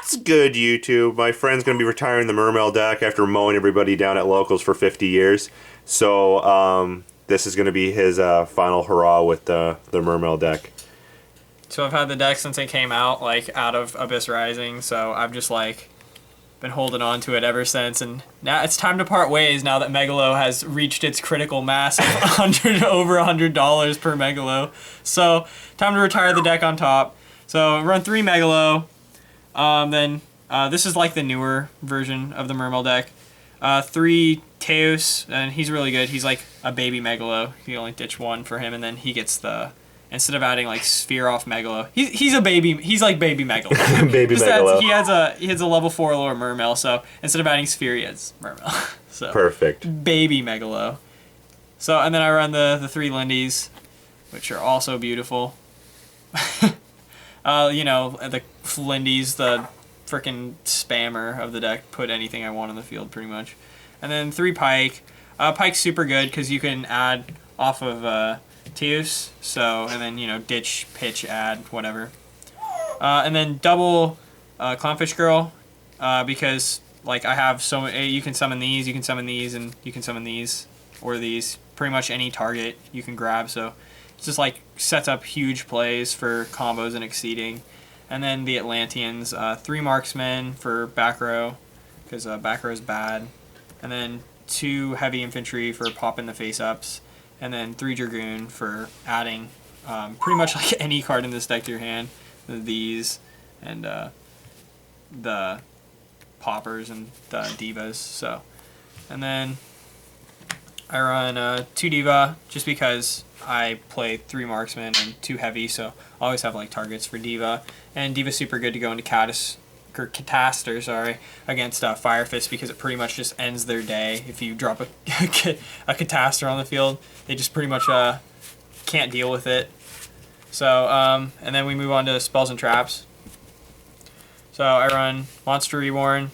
What's good, YouTube? My friend's going to be retiring the Mermail deck after mowing everybody down at locals for 50 years. So, this is going to be his final hurrah with the Mermail deck. So I've had the deck since it came out, like, out of Abyss Rising, so I've just, like, been holding on to it ever since, and now it's time to part ways now that Megalo has reached its critical mass of over $100 per Megalo. So, time to retire the deck on top. So, run 3 Megalo. This is like the newer version of the Mermail deck. 3 Teos, and he's really good. He's like a baby Megalo. You only ditch 1 for him, and then he gets the, instead of adding like Sphere off Megalo, he's a baby. He's like baby Megalo. Baby Megalo. He has a level 4 lower Mermail, so instead of adding Sphere, he has Mermail. So perfect. Baby Megalo. So and then I run the 3 Lindies, which are also beautiful. You know, the Lindies, the freaking spammer of the deck, put anything I want on the field pretty much. And then 3 Pike. Pike's super good because you can add off of Teos, so, and then, you know, ditch, pitch, add, whatever. And then double Clownfish Girl, because, like, I have so many, you can summon these, and you can summon these, or these, pretty much any target you can grab, so it's just, like, sets up huge plays for combos and exceeding. And then the Atlanteans, 3 Marksmen for back row, because back row is bad. And then 2 Heavy Infantry for popping the face-ups. And then 3 Dragoon for adding pretty much like any card in this deck to your hand. These, and the Poppers and the Divas. So, and then I run 2 Diva, just because I play 3 Marksmen and 2 Heavy, so I always have like targets for Diva. And Diva's super good to go into Cataster, against Fire Fist, because it pretty much just ends their day. If you drop a Cataster on the field, they just pretty much can't deal with it. So, and then we move on to Spells and Traps. So I run Monster Reborn,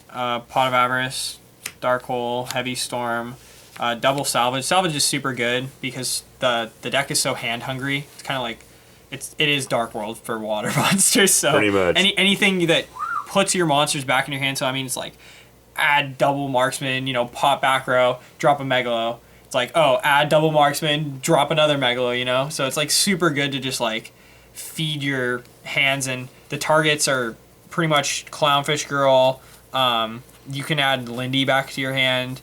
Pot of Avarice, Dark Hole, Heavy Storm, double Salvage. Salvage is super good because the deck is so hand hungry. It's kind of like it is Dark World for water monsters. So pretty much anything that puts your monsters back in your hand. So I mean, it's like add double Marksman, you know, pop back row, drop a Megalo. It's like, oh, add double Marksman, drop another Megalo, you know. So it's like super good to just like feed your hands, and the targets are pretty much Clownfish Girl. You can add Lindy back to your hand.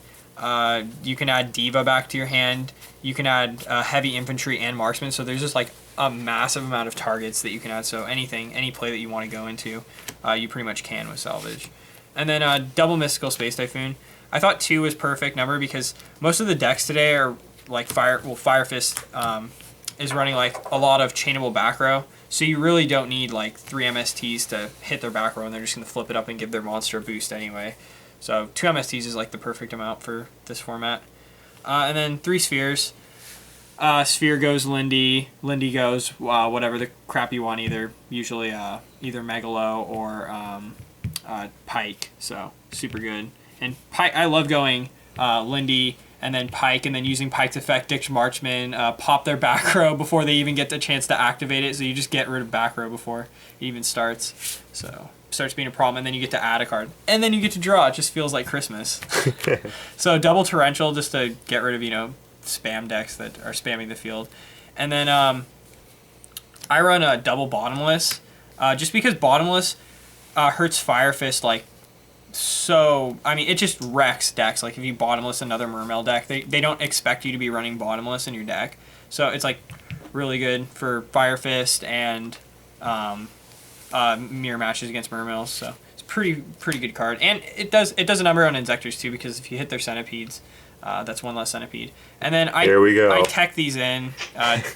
You can add Diva back to your hand. You can add Heavy Infantry and Marksman. So there's just like a massive amount of targets that you can add. So any play that you want to go into, you pretty much can with Salvage. And then double Mystical Space Typhoon. I thought 2 was perfect number because most of the decks today are like Fire Fist is running like a lot of chainable back row. So you really don't need like 3 MSTs to hit their back row, and they're just going to flip it up and give their monster a boost anyway. So 2 MSTs is like the perfect amount for this format. And then 3 Spheres. Sphere goes Lindy. Lindy goes whatever the crap you want, usually either Megalo or Pike. So super good. And Pike, I love going Lindy and then Pike, and then using Pike's effect, Ditch Marksman, pop their back row before they even get the chance to activate it. So you just get rid of back row before it even starts. So starts being a problem, and then you get to add a card, and then you get to draw. It just feels like Christmas. So double Torrential, just to get rid of, you know, spam decks that are spamming the field. And then I run a double Bottomless, just because Bottomless hurts Fire Fist like so. I mean, it just wrecks decks. Like if you Bottomless another Mermail deck, they don't expect you to be running Bottomless in your deck, so it's like really good for Fire Fist and mirror matches against Mermails. So it's pretty good card, and it does a number on Inzectors too, because if you hit their Centipedes, that's 1 less Centipede. And then there we go. I tech these in.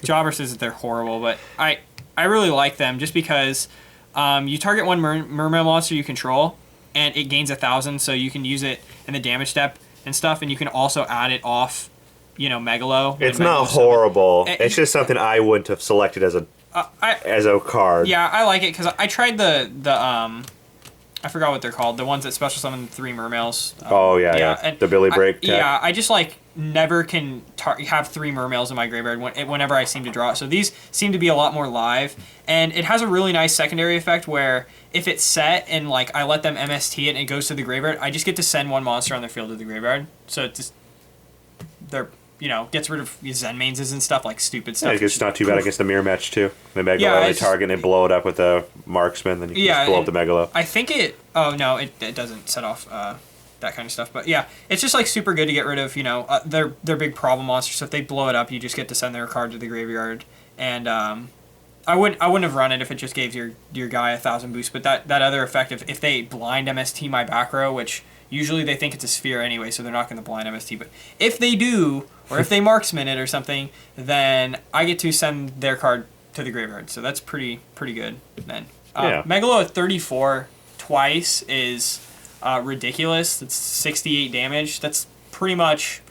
Jobber says that they're horrible, but I really like them just because you target 1 Mermail monster you control, and it gains 1,000, so you can use it in the damage step and stuff, and you can also add it off, you know, Megalo. It's not horrible. It's just something I wouldn't have selected as a card. Yeah, I like it because I tried the I forgot what they're called. The ones that special summon 3 Mermails. Yeah. And the Billy Break tech. Yeah, I just like never can have 3 Mermails in my graveyard whenever I seem to draw it. So these seem to be a lot more live, and it has a really nice secondary effect where if it's set and like I let them MST it and it goes to the graveyard, I just get to send 1 monster on their field to the graveyard. So it just gets rid of Zen Mains and stuff, like stupid stuff. Yeah, it's not too bad against the mirror match too. They Megalo, they target and they blow it up with a marksman, then you can just blow up the Megalo. I think it doesn't set off that kind of stuff. But yeah, it's just like super good to get rid of, their big problem monsters. So if they blow it up, you just get to send their card to the graveyard. And I wouldn't have run it if it just gave your guy 1,000 boost. But that other effect, if they blind MST my back row, which usually they think it's a sphere anyway, so they're not going to blind MST. But if they do, or if they marksman it or something, then I get to send their card to the graveyard. So that's pretty good then. Megalo at 34 twice is ridiculous. It's 68 damage. That's pretty much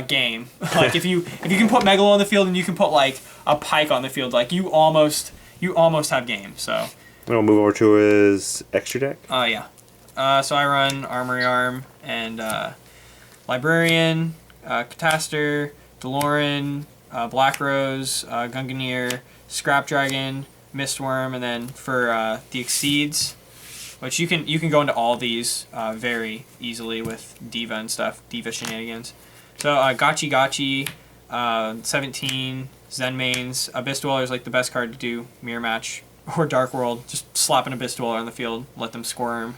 game. Like if you can put Megalo on the field and you can put like a Pike on the field, like you almost have game. So we'll move over to his extra deck. So I run Armory Arm and Librarian, Cataster, Delorean, Black Rose, Gunganier, Scrap Dragon, Mistworm, and then for the Exceeds, which you can go into all these very easily with Diva and stuff, Diva shenanigans. So Gachi Gachi, 17, Zen Mains, Abyss Dweller is like the best card to do Mirror Match or Dark World. Just slap an Abyss Dweller on the field, let them squirm.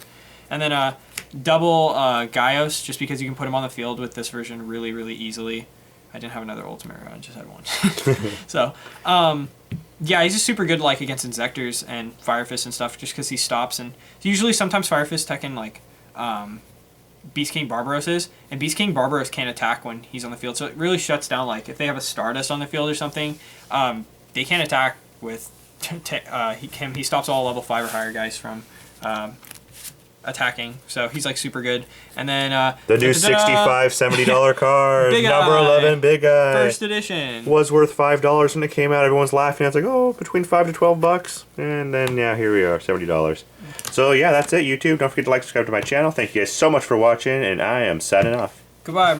And then double Gaios, just because you can put him on the field with this version really, really easily. I didn't have another ultimate, I just had one. So, yeah, he's just super good like against Insectors and Fire Fist and stuff, just because he stops. And usually sometimes Fire Fist Tekken like Beast King Barbaros is, and Beast King Barbaros can't attack when he's on the field. So it really shuts down, like, if they have a Stardust on the field or something, they can't attack with he stops all level 5 or higher guys from attacking, so he's like super good. And then the new $65-$70 card, number 11, Big Guy, first edition, was worth $5 when it came out. Everyone's laughing. It's like, oh, between $5 to $12, and then here we are, $70. So yeah, that's it, YouTube. Don't forget to like, subscribe to my channel. Thank you guys so much for watching, and I am signing off. Goodbye.